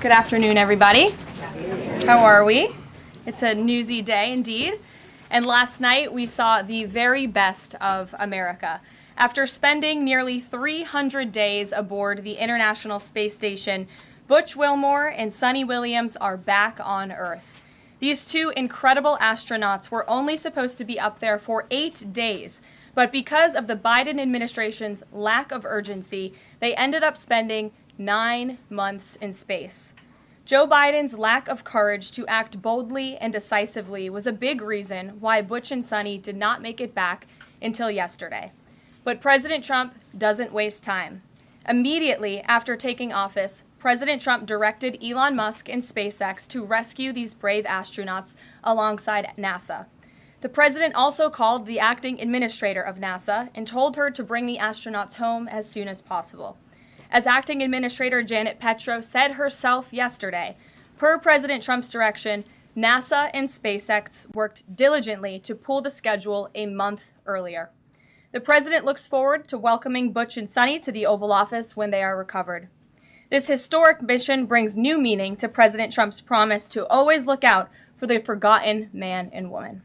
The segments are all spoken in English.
Good afternoon, everybody. How are we? It's a newsy day indeed. And last night we saw the very best of America. After spending nearly 300 days aboard the International Space Station, Butch Wilmore and Suni Williams are back on Earth. These two incredible astronauts were only supposed to be up there for 8 days, but because of the Biden administration's lack of urgency, they ended up spending 9 months in space. Joe Biden's lack of courage to act boldly and decisively was a big reason why Butch and Suni did not make it back until yesterday. But President Trump doesn't waste time. Immediately after taking office, President Trump directed Elon Musk and SpaceX to rescue these brave astronauts alongside NASA. The president also called the acting administrator of NASA and told her to bring the astronauts home as soon as possible. As acting administrator Janet Petro said herself yesterday, per President Trump's direction, NASA and SpaceX worked diligently to pull the schedule a month earlier. The president looks forward to welcoming Butch and Suni to the Oval Office when they are recovered. This historic mission brings new meaning to President Trump's promise to always look out for the forgotten man and woman.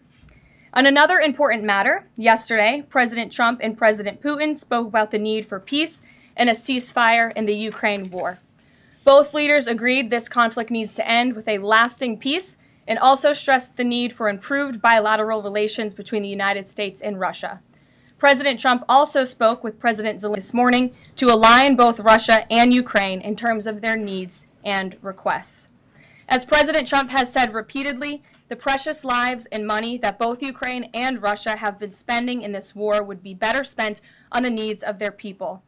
On another important matter, yesterday, President Trump and President Putin spoke about the need for peace and a ceasefire in the Ukraine war. Both leaders agreed this conflict needs to end with a lasting peace and also stressed the need for improved bilateral relations between the United States and Russia. President Trump also spoke with President Zeldin this morning to align both Russia and Ukraine in terms of their needs and requests. As President Trump has said repeatedly, the precious lives and money that both Ukraine and Russia have been spending in this war would be better spent on the needs of their people.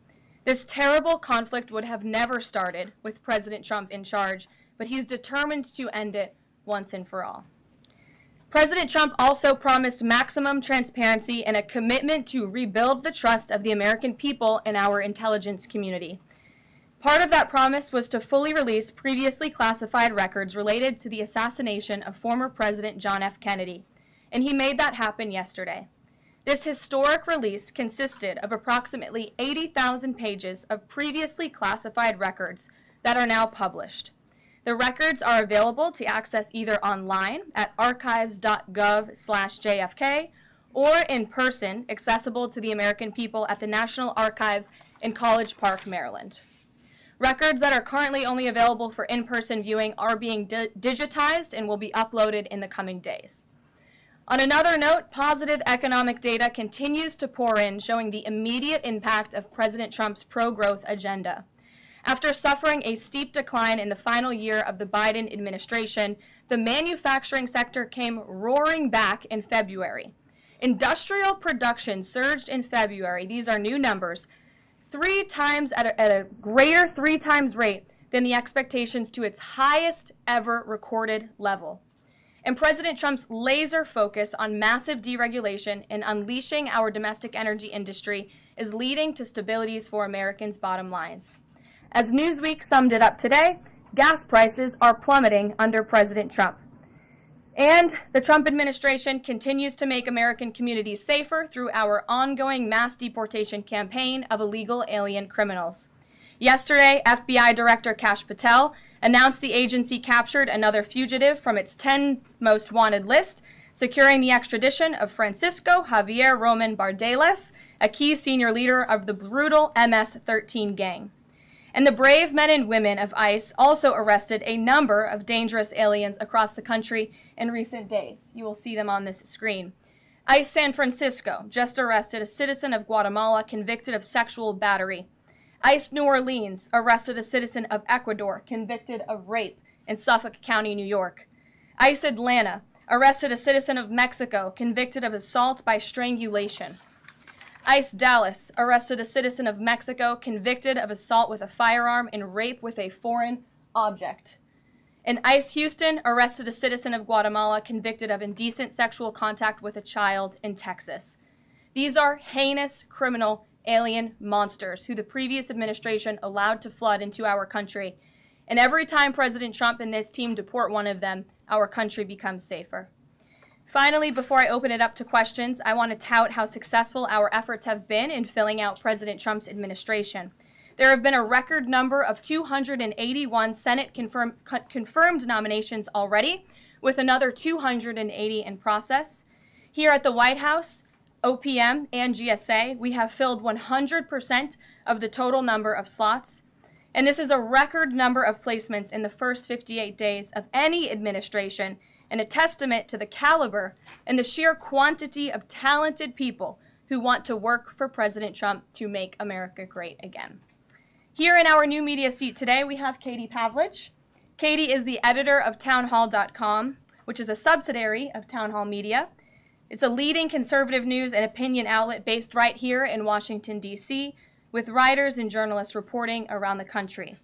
This terrible conflict would have never started with President Trump in charge, but he's determined to end it once and for all. President Trump also promised maximum transparency and a commitment to rebuild the trust of the American people and our intelligence community. Part of that promise was to fully release previously classified records related to the assassination of former President John F. Kennedy, and he made that happen yesterday. This historic release consisted of approximately 80,000 pages of previously classified records that are now published. The records are available to access either online at archives.gov/JFK or in person, accessible to the American people at the National Archives in College Park, Maryland. Records that are currently only available for in-person viewing are being digitized and will be uploaded in the coming days. On another note, positive economic data continues to pour in, showing the immediate impact of President Trump's pro-growth agenda. After suffering a steep decline in the final year of the Biden administration, the manufacturing sector came roaring back in February. Industrial production surged in February, these are new numbers, 3 times at a greater 3 times rate than the expectations to its highest ever recorded level. And President Trump's laser focus on massive deregulation and unleashing our domestic energy industry is leading to stabilities for Americans' bottom lines. As Newsweek summed it up today, gas prices are plummeting under President Trump. And the Trump administration continues to make American communities safer through our ongoing mass deportation campaign of illegal alien criminals. Yesterday, FBI Director Kash Patel announced the agency captured another fugitive from its 10 most wanted list, securing the extradition of Francisco Javier Roman Bardeles, a key senior leader of the brutal MS-13 gang. And the brave men and women of ICE also arrested a number of dangerous aliens across the country in recent days. You will see them on this screen. ICE San Francisco just arrested a citizen of Guatemala convicted of sexual battery. ICE New Orleans arrested a citizen of Ecuador convicted of rape in Suffolk County, New York. ICE Atlanta arrested a citizen of Mexico convicted of assault by strangulation. ICE Dallas arrested a citizen of Mexico convicted of assault with a firearm and rape with a foreign object. And ICE Houston arrested a citizen of Guatemala convicted of indecent sexual contact with a child in Texas. These are heinous criminal alien monsters who the previous administration allowed to flood into our country. And every time President Trump and this team deport one of them, our country becomes safer. Finally, before I open it up to questions, I want to tout how successful our efforts have been in filling out President Trump's administration. There have been a record number of 281 Senate confirmed nominations already, with another 280 in process. Here at the White House, OPM and GSA, we have filled 100% of the total number of slots. And this is a record number of placements in the first 58 days of any administration, and a testament to the caliber and the sheer quantity of talented people who want to work for President Trump to make America great again. Here in our new media seat today, we have Katie Pavlich. Katie is the editor of townhall.com, which is a subsidiary of Town Hall Media. It's a leading conservative news and opinion outlet based right here in Washington, D.C., with writers and journalists reporting around the country.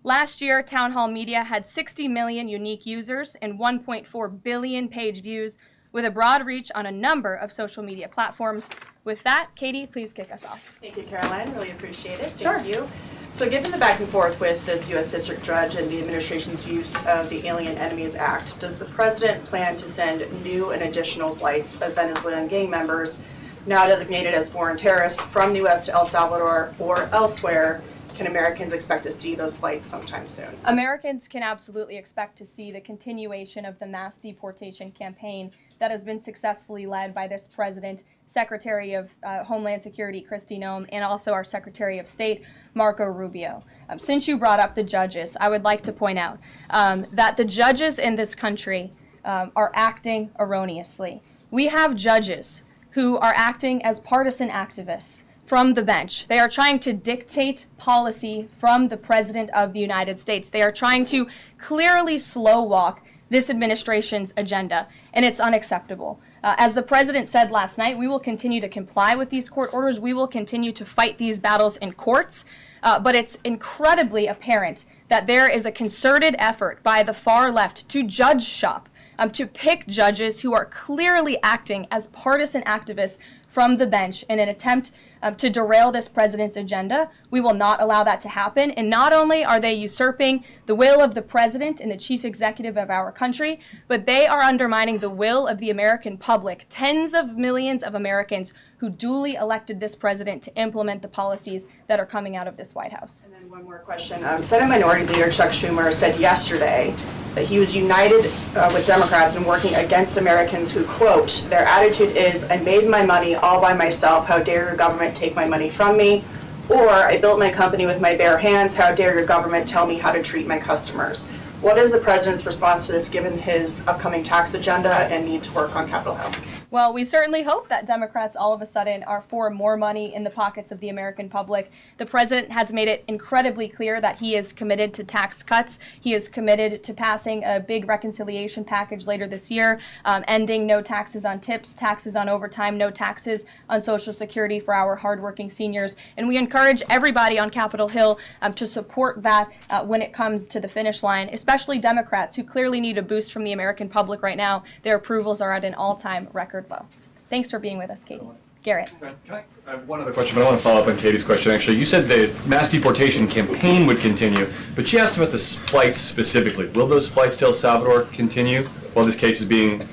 Last year, Town Hall Media had 60 million unique users and 1.4 billion page views, with a broad reach on a number of social media platforms. With that, Katie, please kick us off. Thank you, Karoline. Really appreciate it. Sure. Thank you. So given the back and forth with this U.S. District Judge and the administration's use of the Alien Enemies Act, does the President plan to send new and additional flights of Venezuelan gang members, now designated as foreign terrorists, from the U.S. to El Salvador or elsewhere? Can Americans expect to see those flights sometime soon? Americans can absolutely expect to see the continuation of the mass deportation campaign that has been successfully led by this president, Secretary of Homeland Security, Kristi Noem, and also our Secretary of State, Marco Rubio. Since you brought up the judges, I would like to point out that the judges in this country are acting erroneously. We have judges who are acting as partisan activists from the bench. They are trying to dictate policy from the President of the United States. They are trying to clearly slow walk this administration's agenda, and it's unacceptable. As the President said last night, we will continue to comply with these court orders. We will continue to fight these battles in courts, but it's incredibly apparent that there is a concerted effort by the far left to judge shop, to pick judges who are clearly acting as partisan activists from the bench in an attempt to derail this president's agenda. We will not allow that to happen. And not only are they usurping the will of the president and the chief executive of our country, but they are undermining the will of the American public, tens of millions of Americans who duly elected this president to implement the policies that are coming out of this White House. And then one more question. Senate Minority Leader Chuck Schumer said yesterday that he was united with Democrats in working against Americans who, quote, their attitude is, I made my money all by myself, how dare your government take my money from me? Or, I built my company with my bare hands, how dare your government tell me how to treat my customers? What is the president's response to this, given his upcoming tax agenda and need to work on Capitol Hill? Well, we certainly hope that Democrats all of a sudden are for more money in the pockets of the American public. The president has made it incredibly clear that he is committed to tax cuts. He is committed to passing a big reconciliation package later this year, ending no taxes on tips, taxes on overtime, no taxes on Social Security for our hardworking seniors. And we encourage everybody on Capitol Hill to support that when it comes to the finish line, especially Democrats who clearly need a boost from the American public right now. Their approvals are at an all-time record low. Thanks for being with us, Katie. Garrett. I have one other question, but I want to follow up on Katie's question, actually. You said the mass deportation campaign would continue, but she asked about the flights specifically. Will those flights to El Salvador continue while this case is being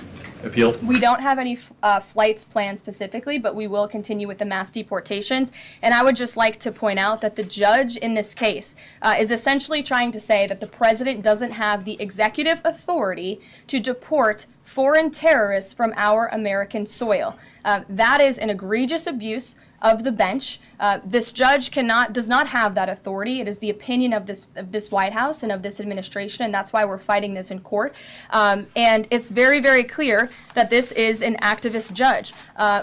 appealed? We don't have any flights planned specifically, but we will continue with the mass deportations. And I would just like to point out that the judge in this case is essentially trying to say that the president doesn't have the executive authority to deport foreign terrorists from our American soil. That is an egregious abuse of the bench. This judge does not have that authority. It is the opinion of this White House and of this administration, and that's why we're fighting this in court. And it's very, very clear that this is an activist judge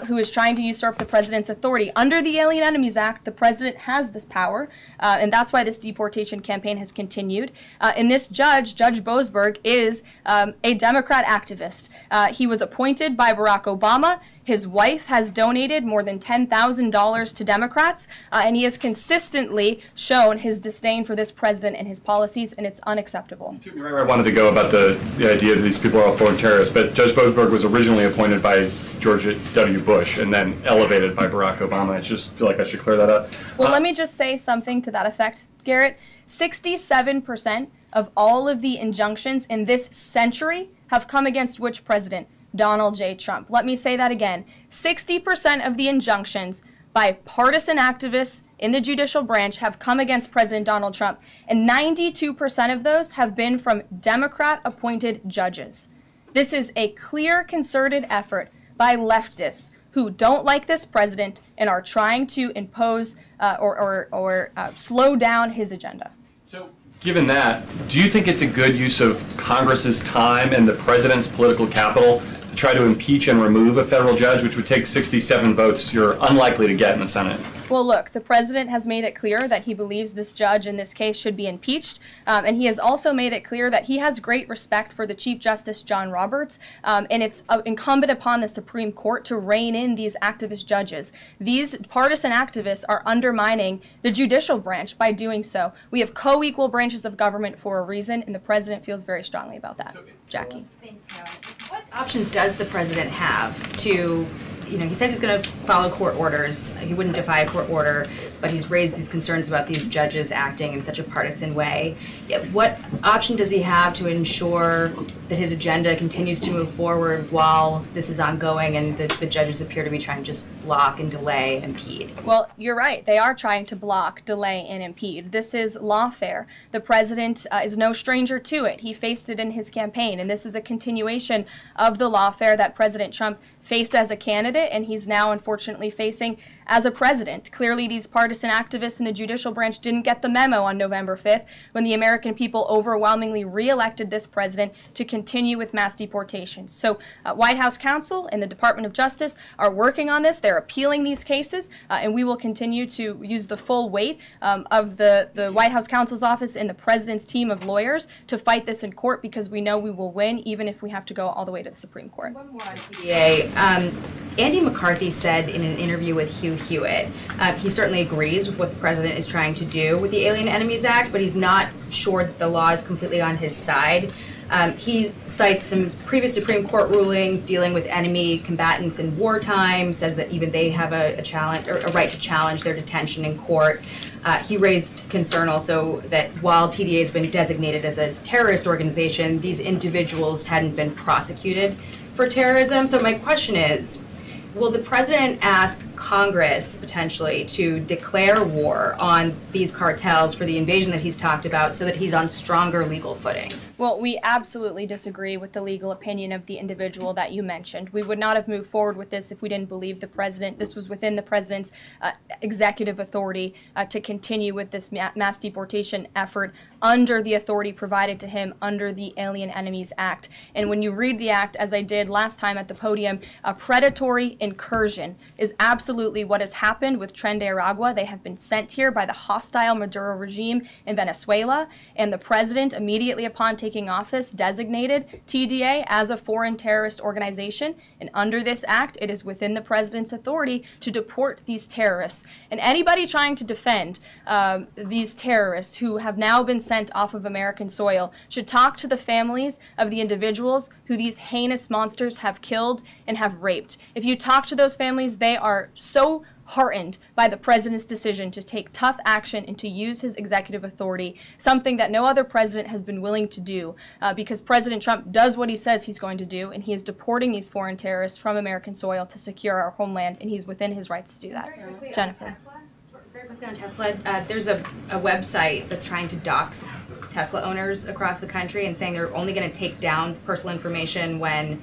who is trying to usurp the president's authority. Under the Alien Enemies Act, the president has this power, and that's why this deportation campaign has continued. And this judge, Judge Boasberg, is a Democrat activist. He was appointed by Barack Obama. His wife has donated more than $10,000 to Democrats, and he has consistently shown his disdain for this president and his policies, and it's unacceptable. You took me right where I wanted to go about the idea that these people are all foreign terrorists, but Judge Boasberg was originally appointed by George W. Bush and then elevated by Barack Obama. I just feel like I should clear that up. Well, let me just say something to that effect, Garrett. 67% of all of the injunctions in this century have come against which president? Donald J. Trump. Let me say that again. 60% of the injunctions by partisan activists in the judicial branch have come against President Donald Trump, and 92% of those have been from Democrat-appointed judges. This is a clear, concerted effort by leftists who don't like this president and are trying to impose or slow down his agenda. So, given that, do you think it's a good use of Congress's time and the president's political capital to try to impeach and remove a federal judge, which would take 67 votes you're unlikely to get in the Senate? Well, look, the president has made it clear that he believes this judge in this case should be impeached, and he has also made it clear that he has great respect for the Chief Justice John Roberts, and it's incumbent upon the Supreme Court to rein in these activist judges. These partisan activists are undermining the judicial branch by doing so. We have co-equal branches of government for a reason, and the president feels very strongly about that. Jackie. Thanks, Caroline. What options does the president have to, he says he's going to follow court orders. He wouldn't defy a court order, but he's raised these concerns about these judges acting in such a partisan way. What option does he have to ensure that his agenda continues to move forward while this is ongoing and the judges appear to be trying to just block and delay and impede? Well, you're right. They are trying to block, delay, and impede. This is lawfare. The president is no stranger to it. He faced it in his campaign, and this is a continuation of the lawfare that President Trump faced as a candidate, and he's now unfortunately facing as a president. Clearly, these partisan activists in the judicial branch didn't get the memo on November 5th when the American people overwhelmingly re-elected this president to continue with mass deportations. So White House counsel and the Department of Justice are working on this. They're appealing these cases, and we will continue to use the full weight of the White House counsel's office and the president's team of lawyers to fight this in court, because we know we will win even if we have to go all the way to the Supreme Court. One more on TDA. Andy McCarthy said in an interview with Hugh Hewitt, he certainly agrees with what the president is trying to do with the Alien Enemies Act, but he's not sure that the law is completely on his side. He cites some previous Supreme Court rulings dealing with enemy combatants in wartime, says that even they have a right to challenge their detention in court. He raised concern also that while TDA has been designated as a terrorist organization, these individuals hadn't been prosecuted for terrorism. So my question is, will the president ask Congress potentially to declare war on these cartels for the invasion that he's talked about so that he's on stronger legal footing? Well, we absolutely disagree with the legal opinion of the individual that you mentioned. We would not have moved forward with this if we didn't believe the president. This was within the president's executive authority to continue with this mass deportation effort under the authority provided to him under the Alien Enemies Act. And when you read the act, as I did last time at the podium, a predatory incursion is absolutely what has happened with Tren de Aragua. They have been sent here by the hostile Maduro regime in Venezuela, and the president, immediately upon taking office, designated TDA as a foreign terrorist organization. And under this act, it is within the president's authority to deport these terrorists. And anybody trying to defend these terrorists who have now been sent off of American soil should talk to the families of the individuals who these heinous monsters have killed and have raped. If you talk to those families, they are so heartened by the president's decision to take tough action and to use his executive authority, something that no other president has been willing to do, because President Trump does what he says he's going to do, and he is deporting these foreign terrorists from American soil to secure our homeland, and he's within his rights to do that. Jennifer. Very quickly on Tesla, there's a website that's trying to dox Tesla owners across the country and saying they're only going to take down personal information when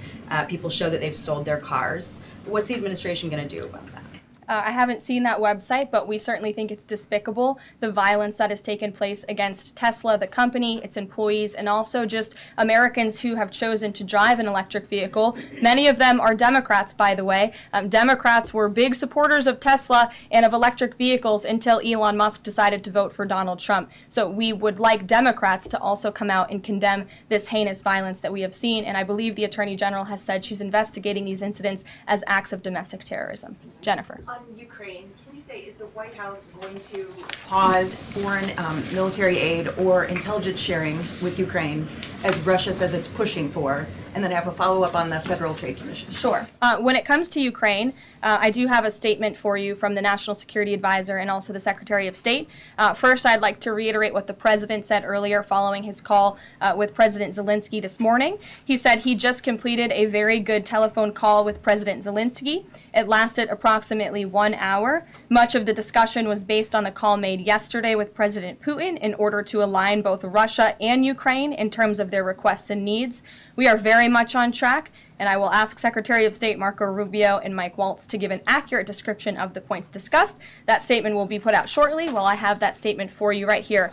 people show that they've sold their cars. What's the administration going to do about that? I haven't seen that website, but we certainly think it's despicable, the violence that has taken place against Tesla, the company, its employees, and also just Americans who have chosen to drive an electric vehicle. Many of them are Democrats, by the way. Democrats were big supporters of Tesla and of electric vehicles until Elon Musk decided to vote for Donald Trump. So we would like Democrats to also come out and condemn this heinous violence that we have seen, and I believe the Attorney General has said she's investigating these incidents as acts of domestic terrorism. Jennifer. On Ukraine, can you say, is the White House going to pause foreign military aid or intelligence sharing with Ukraine, as Russia says it's pushing for? And then I have a follow-up on the Federal Trade Commission. Sure. When it comes to Ukraine, I do have a statement for you from the National Security Advisor and also the Secretary of State. First, I'd like to reiterate what the President said earlier following his call with President Zelensky this morning. He said he just completed a very good telephone call with President Zelensky. It lasted approximately 1 hour. Much of the discussion was based on the call made yesterday with President Putin in order to align both Russia and Ukraine in terms of their requests and needs. We are very much on track, and I will ask Secretary of State Marco Rubio and Mike Waltz to give an accurate description of the points discussed. That statement will be put out shortly. Well, I have that statement for you right here.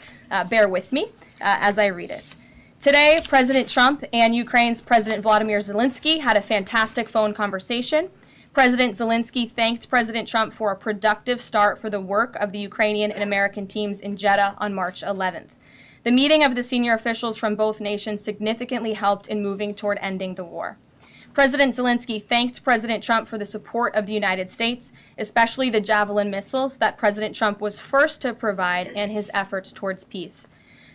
Bear with me as I read it. Today, President Trump and Ukraine's President Volodymyr Zelensky had a fantastic phone conversation. President Zelensky thanked President Trump for a productive start for the work of the Ukrainian and American teams in Jeddah on March 11th. The meeting of the senior officials from both nations significantly helped in moving toward ending the war. President Zelensky thanked President Trump for the support of the United States, especially the Javelin missiles that President Trump was first to provide and his efforts towards peace.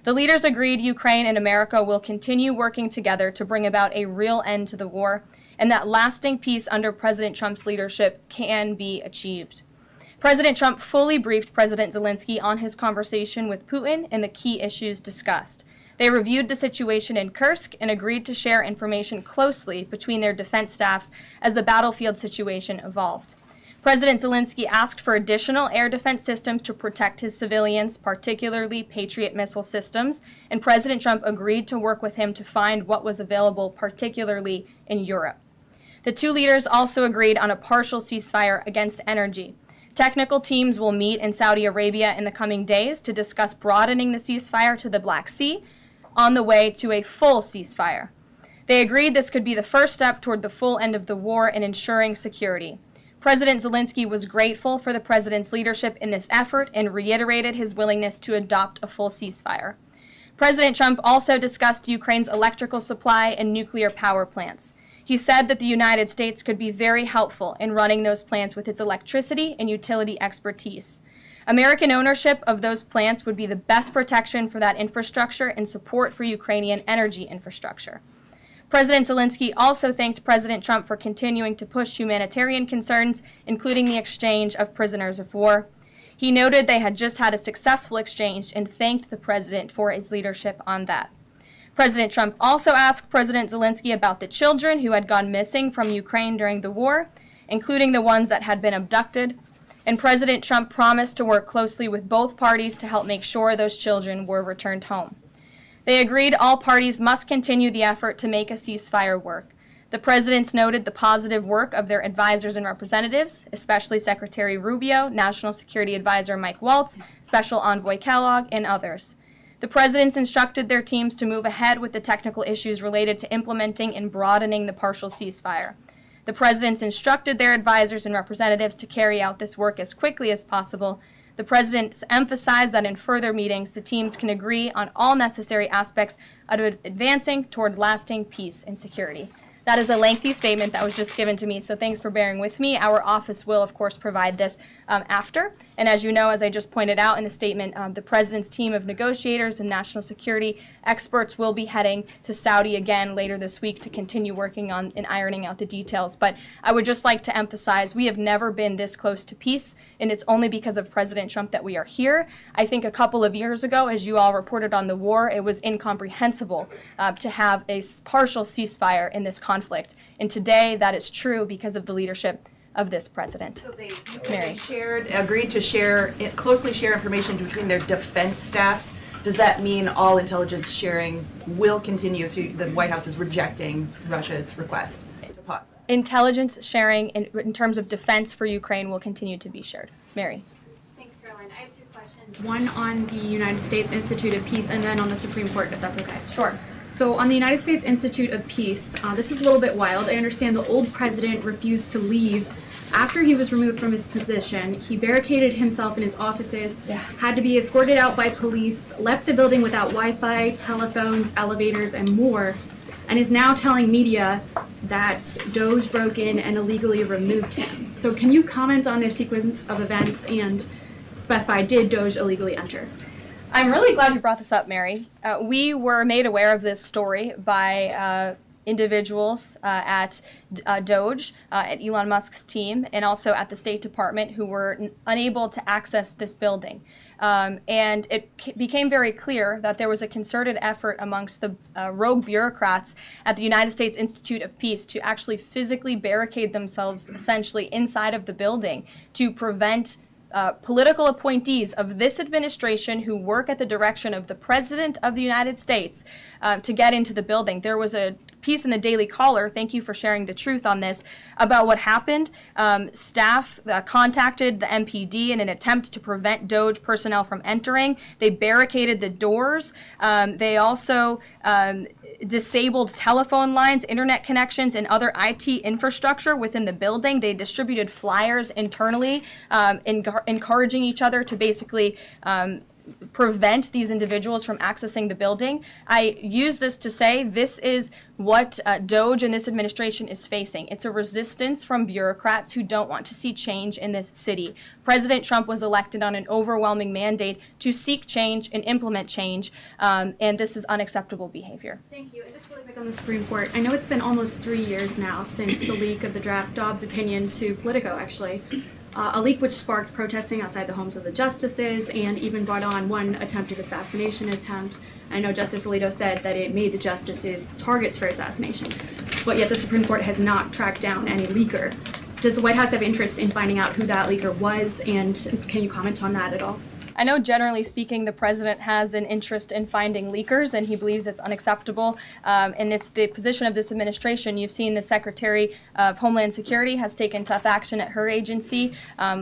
The leaders agreed Ukraine and America will continue working together to bring about a real end to the war, and that lasting peace under President Trump's leadership can be achieved. President Trump fully briefed President Zelensky on his conversation with Putin and the key issues discussed. They reviewed the situation in Kursk and agreed to share information closely between their defense staffs as the battlefield situation evolved. President Zelensky asked for additional air defense systems to protect his civilians, particularly Patriot missile systems, and President Trump agreed to work with him to find what was available, particularly in Europe. The two leaders also agreed on a partial ceasefire against energy. Technical teams will meet in Saudi Arabia in the coming days to discuss broadening the ceasefire to the Black Sea on the way to a full ceasefire. They agreed this could be the first step toward the full end of the war and ensuring security. President Zelensky was grateful for the president's leadership in this effort and reiterated his willingness to adopt a full ceasefire. President Trump also discussed Ukraine's electrical supply and nuclear power plants. He said that the United States could be very helpful in running those plants with its electricity and utility expertise. American ownership of those plants would be the best protection for that infrastructure and support for Ukrainian energy infrastructure. President Zelensky also thanked President Trump for continuing to push humanitarian concerns, including the exchange of prisoners of war. He noted they had just had a successful exchange and thanked the president for his leadership on that. President Trump also asked President Zelensky about the children who had gone missing from Ukraine during the war, including the ones that had been abducted, and President Trump promised to work closely with both parties to help make sure those children were returned home. They agreed all parties must continue the effort to make a ceasefire work. The presidents noted the positive work of their advisors and representatives, especially Secretary Rubio, National Security Advisor Mike Waltz, Special Envoy Kellogg, and others. The presidents instructed their teams to move ahead with the technical issues related to implementing and broadening the partial ceasefire. The presidents instructed their advisors and representatives to carry out this work as quickly as possible. The presidents emphasized that in further meetings, the teams can agree on all necessary aspects of advancing toward lasting peace and security. That is a lengthy statement that was just given to me, so thanks for bearing with me. Our office will, of course, provide this after. And as you know, as I just pointed out in the statement, the president's team of negotiators and national security experts will be heading to Saudi again later this week to continue working on and ironing out the details. But I would just like to emphasize we have never been this close to peace, and it's only because of President Trump that we are here. I think a couple of years ago, as you all reported on the war, it was incomprehensible to have a partial ceasefire in this conflict. And today that is true because of the leadership of this president. So they agreed to closely share information between their defense staffs. Does that mean all intelligence sharing will continue? So the White House is rejecting Russia's request to pause. Intelligence sharing in terms of defense for Ukraine will continue to be shared. Mary. Thanks, Karoline. I have two questions. One on the United States Institute of Peace and then on the Supreme Court, if that's okay. Sure. So on the United States Institute of Peace, this is a little bit wild. I understand the old president refused to leave after he was removed from his position. He barricaded himself in his offices, had to be escorted out by police, left the building without Wi-Fi, telephones, elevators, and more, and is now telling media that Doge broke in and illegally removed him. So can you comment on this sequence of events and specify, did Doge illegally enter? I'm really glad you brought this up, Mary. We were made aware of this story by individuals at Doge, at Elon Musk's team, and also at the State Department who were unable to access this building. And it became very clear that there was a concerted effort amongst the rogue bureaucrats at the United States Institute of Peace to actually physically barricade themselves essentially inside of the building to prevent political appointees of this administration who work at the direction of the President of the United States to get into the building. There was a piece in the Daily Caller, thank you for sharing the truth on this, about what happened. Staff contacted the MPD in an attempt to prevent DOJ personnel from entering. They barricaded the doors. They also disabled telephone lines, internet connections, and other IT infrastructure within the building. They distributed flyers internally, encouraging each other to basically prevent these individuals from accessing the building. I use this to say this is what DOJ and this administration is facing. It's a resistance from bureaucrats who don't want to see change in this city. President Trump was elected on an overwhelming mandate to seek change and implement change, and this is unacceptable behavior. Thank you. And just really quick on the Supreme Court. I know it's been almost 3 years now since the leak of the draft Dobbs opinion to Politico, actually. A leak which sparked protesting outside the homes of the justices and even brought on one attempted assassination attempt. I know Justice Alito said that it made the justices targets for assassination, but yet the Supreme Court has not tracked down any leaker. Does the White House have interest in finding out who that leaker was, and can you comment on that at all? I know generally speaking the president has an interest in finding leakers and he believes it's unacceptable, and it's the position of this administration. You've seen the Secretary of Homeland Security has taken tough action at her agency.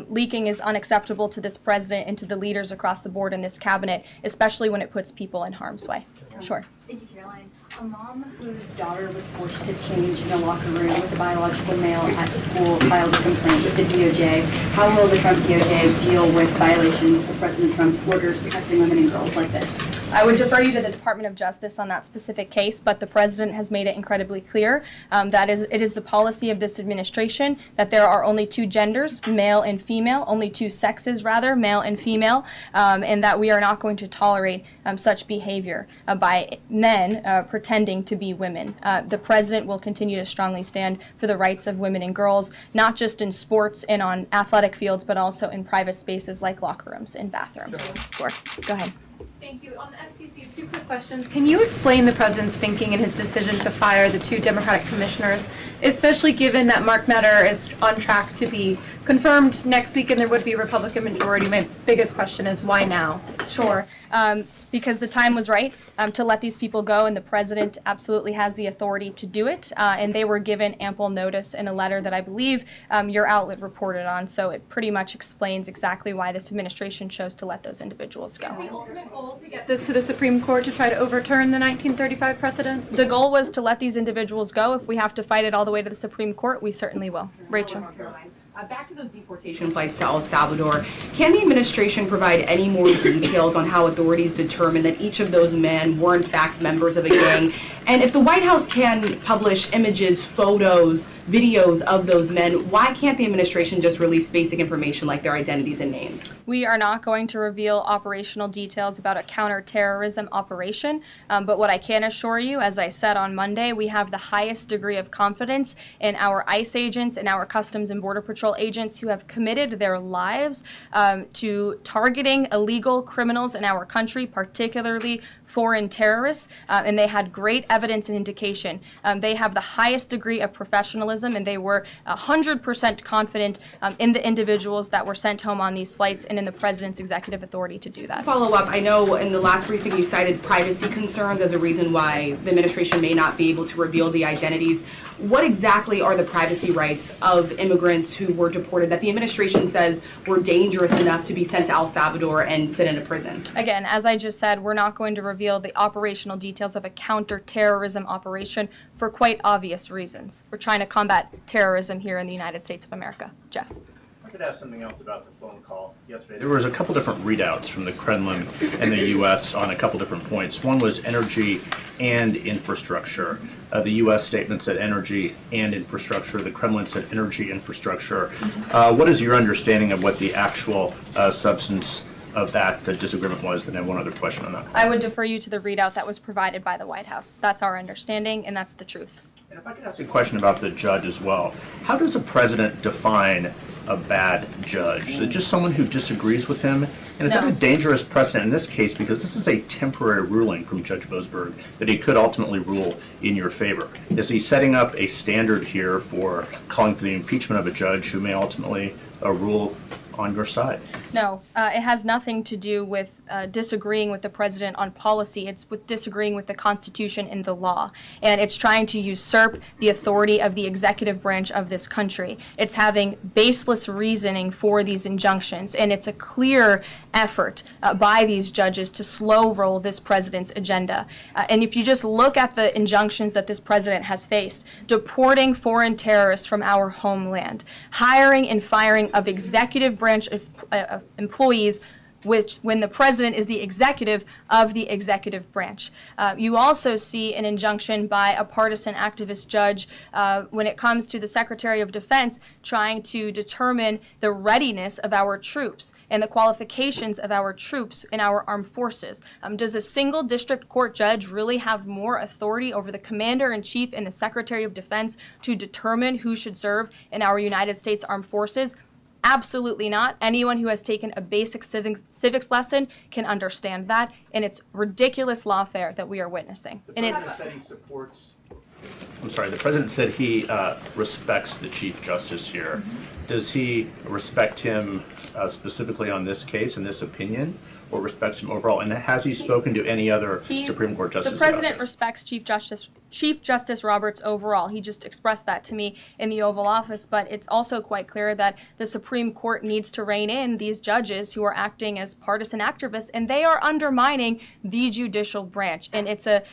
Leaking is unacceptable to this president and to the leaders across the board in this cabinet, especially when it puts people in harm's way. Sure. Thank you, Caroline. A mom whose daughter was forced to change in a locker room with a biological male at school files a complaint with the DOJ. How will the Trump DOJ deal with violations of President Trump's orders protecting women and girls like this? I would defer you to the Department of Justice on that specific case, but the president has made it incredibly clear that it is the policy of this administration that there are only two genders, male and female, only two sexes rather, male and female, and that we are not going to tolerate such behavior by men pretending to be women. The president will continue to strongly stand for the rights of women and girls, not just in sports and on athletic fields, but also in private spaces like locker rooms and bathrooms. Sure. Go ahead. Thank you. On the FTC, two quick questions. Can you explain the president's thinking in his decision to fire the two Democratic commissioners, especially given that Mark Meadow is on track to be confirmed next week and there would be a Republican majority? My biggest question is why now? Sure. Because the time was right to let these people go, and the president absolutely has the authority to do it, and they were given ample notice in a letter that I believe your outlet reported on, so it pretty much explains exactly why this administration chose to let those individuals go. Is the ultimate goal to get this to the Supreme Court to try to overturn the 1935 precedent? The goal was to let these individuals go. If we have to fight it all the way to the Supreme Court, we certainly will. Rachel. Back to those deportation flights to El Salvador, can the administration provide any more details on how authorities determined that each of those men were in fact members of a gang? And if the White House can publish images, photos, videos of those men, why can't the administration just release basic information like their identities and names? We are not going to reveal operational details about a counterterrorism operation, but what I can assure you, as I said on Monday, we have the highest degree of confidence in our ICE agents and our Customs and Border Patrol agents who have committed their lives to targeting illegal criminals in our country, particularly foreign terrorists, and they had great evidence and indication. They have the highest degree of professionalism, and they were 100% confident in the individuals that were sent home on these flights and in the president's executive authority to do that. Follow up, I know in the last briefing you cited privacy concerns as a reason why the administration may not be able to reveal the identities. What exactly are the privacy rights of immigrants who were deported that the administration says were dangerous enough to be sent to El Salvador and sit in a prison? Again, as I just said, we're not going to reveal the operational details of a counterterrorism operation for quite obvious reasons. We're trying to combat terrorism here in the United States of America. Jeff. I could ask something else about the phone call yesterday. There was a couple different readouts from the Kremlin and the U.S. on a couple different points. One was energy and infrastructure. The U.S. statement said energy and infrastructure. The Kremlin said energy infrastructure. What is your understanding of what the actual substance of that disagreement was? Then I have one other question on that. I would defer you to the readout that was provided by the White House. That's our understanding, and that's the truth. And if I could ask a question about the judge as well. How does a president define a bad judge? Is it just someone who disagrees with him? And is that a dangerous precedent in this case, because this is a temporary ruling from Judge Boasberg that he could ultimately rule in your favor? Is he setting up a standard here for calling for the impeachment of a judge who may ultimately rule on your side. No, it has nothing to do with disagreeing with the president on policy. It's with disagreeing with the Constitution and the law. And it's trying to usurp the authority of the executive branch of this country. It's having baseless reasoning for these injunctions. And it's a clear effort by these judges to slow roll this president's agenda. And if you just look at the injunctions that this president has faced, deporting foreign terrorists from our homeland, hiring and firing of executive branch employees, which when the president is the executive of the executive branch. You also see an injunction by a partisan activist judge when it comes to the Secretary of Defense trying to determine the readiness of our troops and the qualifications of our troops in our armed forces. Does a single district court judge really have more authority over the Commander-in-Chief and the Secretary of Defense to determine who should serve in our United States Armed Forces? Absolutely not. Anyone who has taken a basic civics lesson can understand that, and it's ridiculous lawfare that we are witnessing. And it's. The president said he respects the Chief Justice here. Does he respect him specifically on this case and this opinion, or respects him overall? And has he spoken to any other Supreme Court justices? The president respects Chief Justice Roberts overall. He just expressed that to me in the Oval Office, but it's also quite clear that the Supreme Court needs to rein in these judges who are acting as partisan activists, and they are undermining the judicial branch, and it's a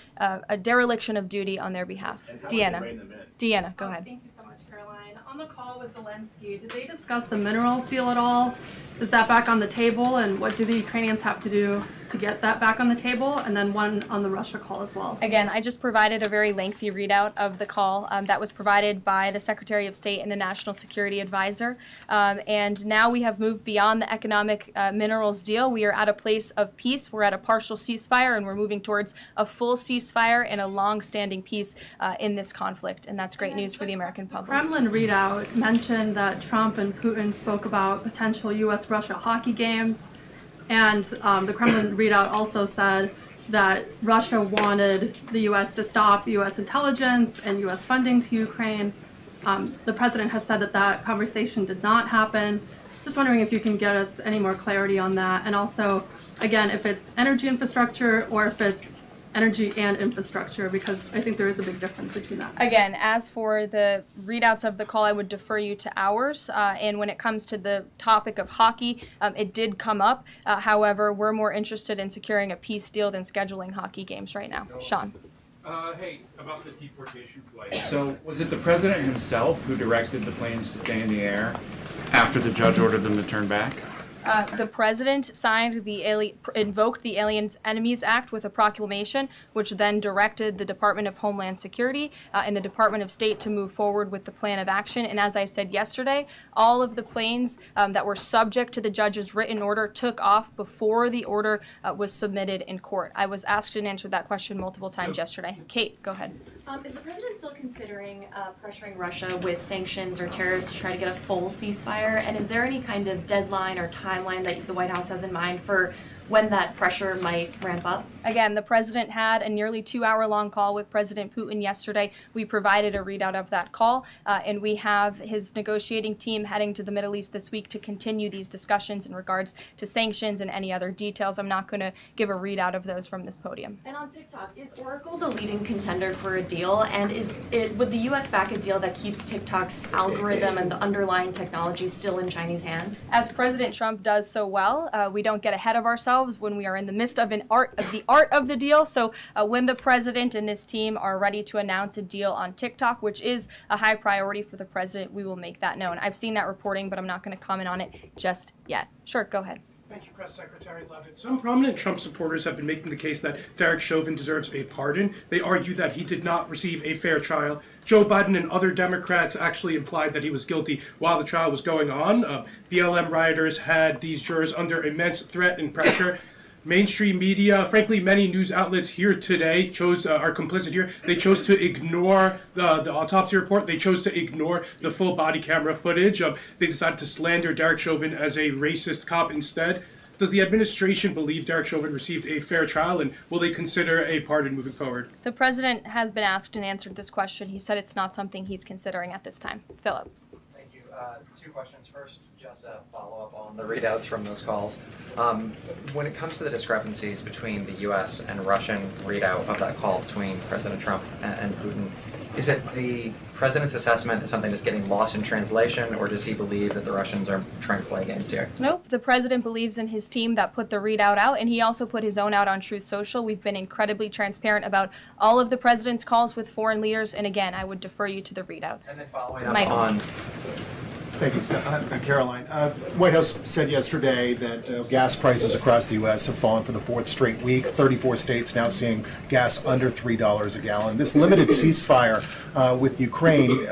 dereliction of duty on their behalf. Deanna, go ahead. Thank you so much, Karoline. On the call with Zelensky, did they discuss the minerals deal at all? Is that back on the table, and what do the Ukrainians have to do to get that back on the table? And then one on the Russia call as well. Again, I just provided a very lengthy readout of the call that was provided by the Secretary of State and the National Security Advisor. And now we have moved beyond the economic minerals deal. We are at a place of peace. We're at a partial ceasefire, and we're moving towards a full ceasefire and a long-standing peace in this conflict. And that's great news for the American public. The Kremlin readout mentioned that Trump and Putin spoke about potential U.S.-Russia hockey games. And the Kremlin readout also said that Russia wanted the U.S. to stop U.S. intelligence and U.S. funding to Ukraine. The president has said that that conversation did not happen. Just wondering if you can get us any more clarity on that. And also, again, if it's energy infrastructure or if it's energy and infrastructure, because I think there is a big difference between that. Again, as for the readouts of the call, I would defer you to ours. And when it comes to the topic of hockey, it did come up. However, we're more interested in securing a peace deal than scheduling hockey games right now. Sean. Hey, about the deportation flight. So, was it the president himself who directed the planes to stay in the air after the judge ordered them to turn back? The president signed invoked the Aliens Enemies Act with a proclamation, which then directed the Department of Homeland Security and the Department of State to move forward with the plan of action. And as I said yesterday, all of the planes that were subject to the judge's written order took off before the order was submitted in court. I was asked and answered that question multiple times yesterday. Kate, go ahead. Is the president still considering pressuring Russia with sanctions or tariffs to try to get a full ceasefire? And is there any kind of deadline or timeline that the White House has in mind for when that pressure might ramp up? Again, the president had a nearly 2-hour-long call with President Putin yesterday. We provided a readout of that call, and we have his negotiating team heading to the Middle East this week to continue these discussions in regards to sanctions and any other details. I'm not going to give a readout of those from this podium. And on TikTok, is Oracle the leading contender for a deal? And would the U.S. back a deal that keeps TikTok's algorithm and the underlying technology still in Chinese hands? As President Trump does so well, we don't get ahead of ourselves when we are in the midst of the art of the deal. So when the president and this team are ready to announce a deal on TikTok, which is a high priority for the president, we will make that known. I've seen that reporting, but I'm not going to comment on it just yet. Sure, go ahead. Thank you, Press Secretary Leavitt. Some prominent Trump supporters have been making the case that Derek Chauvin deserves a pardon. They argue that he did not receive a fair trial. Joe Biden and other Democrats actually implied that he was guilty while the trial was going on. BLM rioters had these jurors under immense threat and pressure. Mainstream media, frankly, many news outlets here today are complicit here. They chose to ignore the autopsy report. They chose to ignore the full body camera footage. They decided to slander Derek Chauvin as a racist cop instead. Does the administration believe Derek Chauvin received a fair trial, and will they consider a pardon moving forward? The president has been asked and answered this question. He said it's not something he's considering at this time. Philip. Thank you. Two questions. First, just a follow-up on the readouts from those calls. When it comes to the discrepancies between the U.S. and Russian readout of that call between President Trump and Putin, is it the president's assessment that something is getting lost in translation, or does he believe that the Russians are trying to play games here? Nope. The president believes in his team that put the readout out, and he also put his own out on Truth Social. We've been incredibly transparent about all of the president's calls with foreign leaders, and again, I would defer you to the readout. And then following up on... Thank you, Karoline. White House said yesterday that gas prices across the U.S. have fallen for the fourth straight week. 34 states now seeing gas under $3 a gallon. This limited ceasefire with Ukraine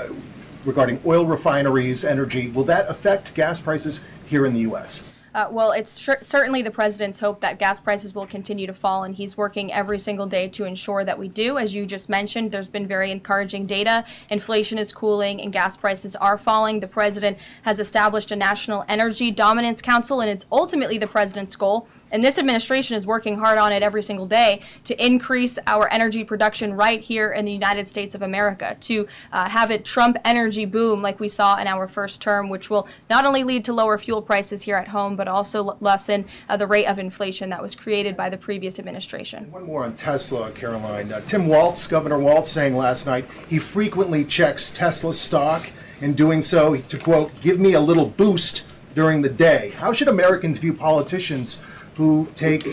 regarding oil refineries, energy, will that affect gas prices here in the U.S.? Well, it's certainly the president's hope that gas prices will continue to fall, and he's working every single day to ensure that we do. As you just mentioned, there's been very encouraging data. Inflation is cooling and gas prices are falling. The president has established a National Energy Dominance Council, and it's ultimately the president's goal, and this administration is working hard on it every single day, to increase our energy production right here in the United States of America, to have a Trump energy boom like we saw in our first term, which will not only lead to lower fuel prices here at home, but also lessen the rate of inflation that was created by the previous administration. One more on Tesla, Karoline. Tim Walz, Governor Walz, saying last night he frequently checks Tesla stock. In doing so, to quote, give me a little boost during the day. How should Americans view politicians who take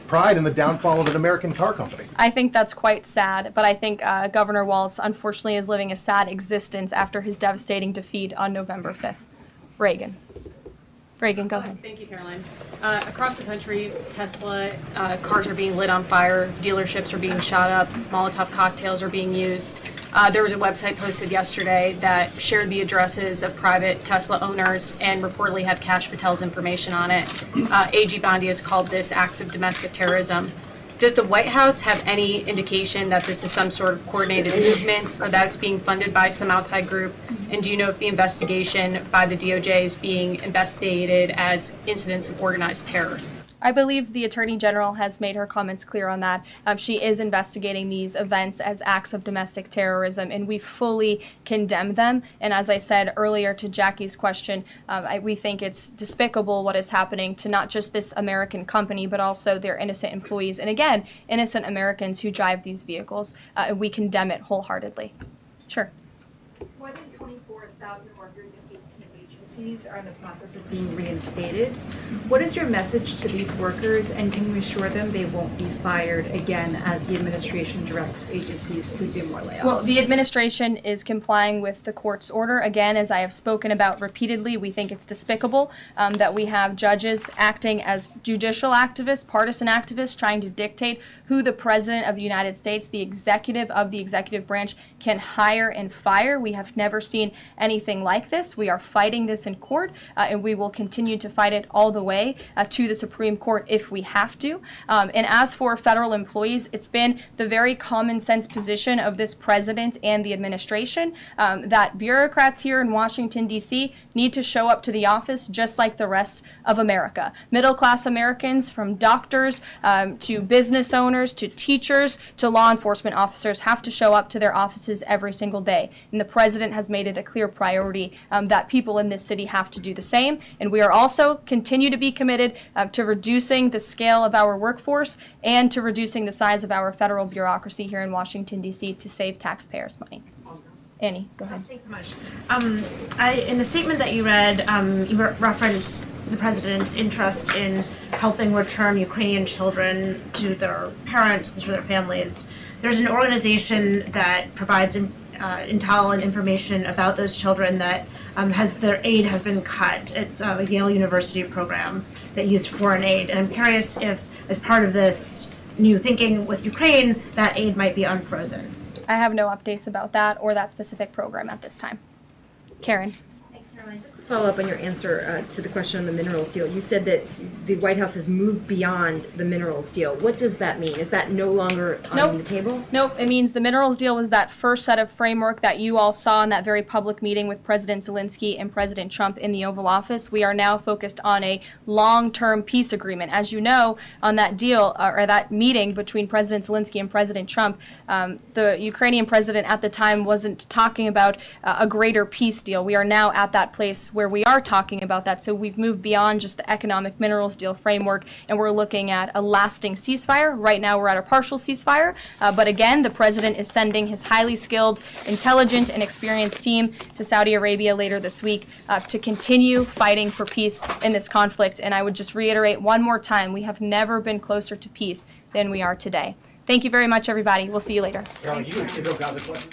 pride in the downfall of an American car company? I think that's quite sad, but I think Governor Walz unfortunately is living a sad existence after his devastating defeat on November 5th. Reagan, go ahead. Thank you, Caroline. Across the country, Tesla cars are being lit on fire, dealerships are being shot up, Molotov cocktails are being used. There was a website posted yesterday that shared the addresses of private Tesla owners and reportedly had Kash Patel's information on it. AG Bondi has called this acts of domestic terrorism. Does the White House have any indication that this is some sort of coordinated movement, or that it's being funded by some outside group? And do you know if the investigation by the DOJ is being investigated as incidents of organized terror? I believe the Attorney General has made her comments clear on that. She is investigating these events as acts of domestic terrorism, and we fully condemn them. And as I said earlier to Jackie's question, we think it's despicable what is happening to not just this American company, but also their innocent employees. And again, innocent Americans who drive these vehicles. And we condemn it wholeheartedly. Sure. More than 24,000 workers in 18 agencies are in the process of being reinstated. What is your message to these workers, and can you assure them they won't be fired again as the administration directs agencies to do more layoffs? Well, the administration is complying with the court's order. Again, as I have spoken about repeatedly, we think it's despicable that we have judges acting as judicial activists, partisan activists, trying to dictate who the President of the United States, the executive of the executive branch, can hire and fire. We have never seen anything like this. We are fighting this in court, and we will continue to fight it all the way to the Supreme Court if we have to. And as for federal employees, it's been the very common sense position of this president and the administration that bureaucrats here in Washington, D.C. need to show up to the office just like the rest of America. Middle-class Americans, from doctors to business owners to teachers to law enforcement officers, have to show up to their offices every single day. And the president has made it a clear priority that people in this city have to do the same. And we are also continue to be committed to reducing the scale of our workforce and to reducing the size of our federal bureaucracy here in Washington, D.C. to save taxpayers' money. Annie, go ahead. Thanks so much. In the statement that you read, you referenced the president's interest in helping return Ukrainian children to their parents, to their families. There's an organization that provides intel and information about those children that their aid has been cut. It's a Yale University program that used foreign aid. And I'm curious if, as part of this new thinking with Ukraine, that aid might be unfrozen. I have no updates about that or that specific program at this time. Karen. Thanks, Caroline. Just to follow up on your answer to the question on the minerals deal. You said that the White House has moved beyond the minerals deal. What does that mean? Is that no longer on the table? Nope. It means the minerals deal was that first set of framework that you all saw in that very public meeting with President Zelensky and President Trump in the Oval Office. We are now focused on a long-term peace agreement. As you know, on that deal, or that meeting between President Zelensky and President Trump, the Ukrainian president at the time wasn't talking about a greater peace deal. We are now at that place where we are talking about that. So we've moved beyond just the economic minerals deal framework, and we're looking at a lasting ceasefire. Right now we're at a partial ceasefire, but again, the president is sending his highly skilled, intelligent, and experienced team to Saudi Arabia later this week to continue fighting for peace in this conflict. And I would just reiterate one more time, we have never been closer to peace than we are today. Thank you very much, everybody. We'll see you later. Caroline, you got the question.